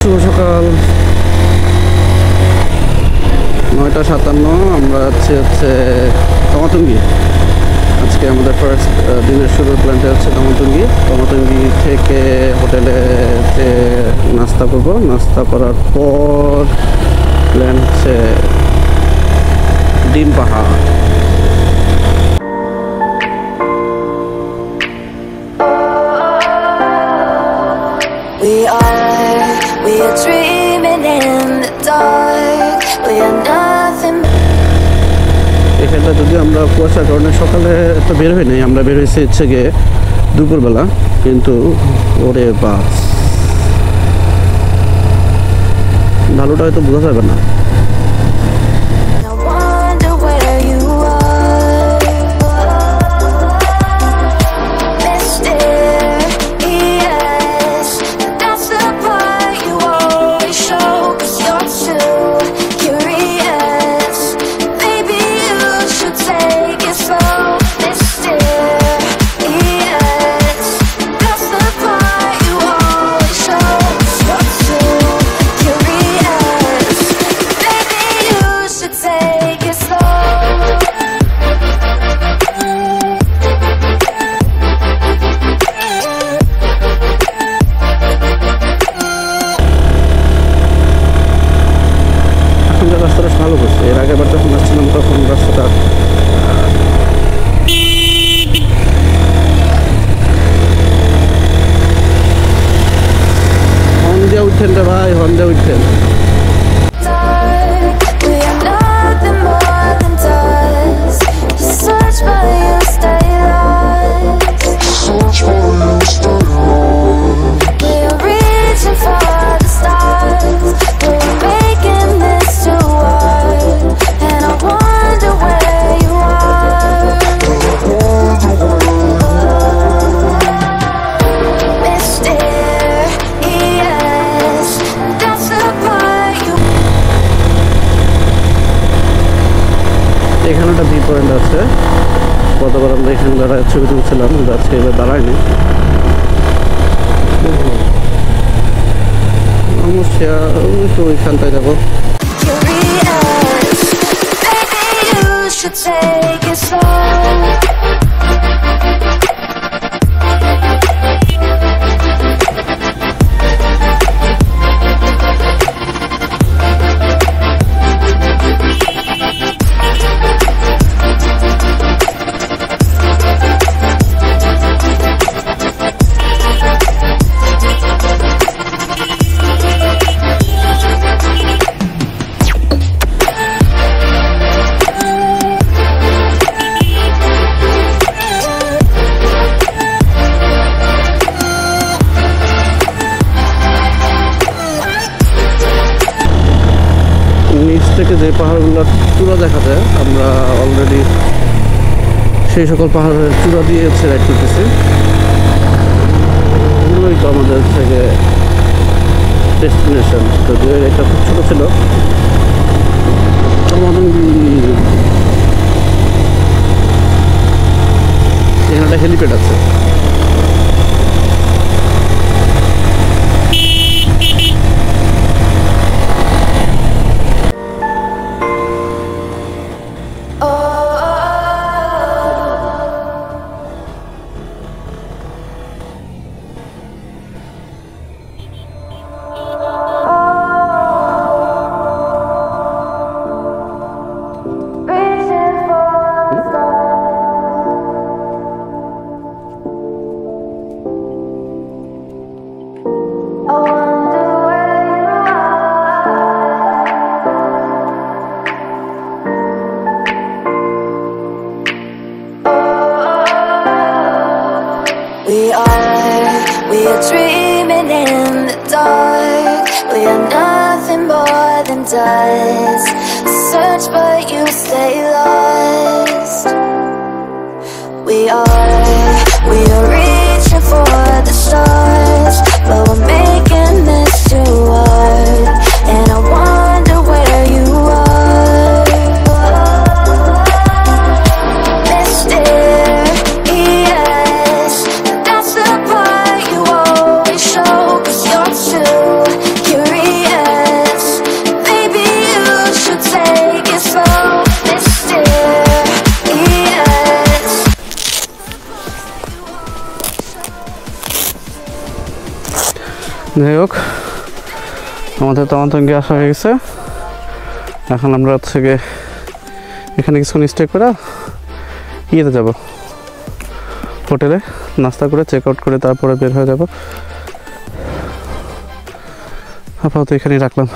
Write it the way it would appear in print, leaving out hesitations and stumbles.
শুভ সকাল 9:57 আমরা যাচ্ছি হচ্ছে তমাতঙ্গি। আজকে আমাদের ফার্স্ট দিনের শুরুর প্ল্যানটা হচ্ছে তমাতঙ্গি থেকে হোটেলে নাস্তা করব। নাস্তা করার পর প্ল্যান হচ্ছে ডিম পাহাড়। We are dreaming in the dark. We are nothing. এখানটা যদি আমরা কুয়াশার কারণে সকালে তো বের হই নাই, আমরা বের হয়েছি হচ্ছে গিয়ে দুপুরবেলা, কিন্তু ওরে বাস ভালোটা হয়তো বোঝা যাবে না। রাস্তাটা ভালো করছে, এর আগে বার যখন আসছিলাম তখন রাস্তাটা হর্ন দিয়ে উঠছেন রে ভাই, হর্ন দিয়ে উঠছেন। এখানে একটা ভিউ পয়েন্ট আছে, গতবার আমরা এখানে দাঁড়ায় ছবি তুলছিলাম, আজকে এবার দাঁড়ায়নি। তো ওইখানটায় যাবো। নিচ থেকে যে পাহাড়গুলোর চূড়া দেখা যায়, আমরা অলরেডি সেই সকল পাহাড়ের চূড়া দিয়ে হচ্ছে রাইড করতেছি। এগুলোই তো আমাদের থেকে ডেস্টিনেশন। যদিও এটা খুব ছোটো ছিল। এখানে একটা হেলিপ্যাড আছে। We are dreaming in the dark. We are nothing more than dust. Search but you stay lost. We are reaching for the stars, but we're making this too hard. And I wonder where you are. Mysterious, that's the part you always show, 'cause you're too curious. যাই হোক, আমাদের তমাতঙ্গে আসা হয়ে গেছে। এখন আমরা হচ্ছে গিয়ে এখানে কিছুক্ষণ স্টে করে ইয়েতে যাব, হোটেলে নাস্তা করে চেক আউট করে তারপরে বের হয়ে যাব। আপাতত এখানেই রাখলাম।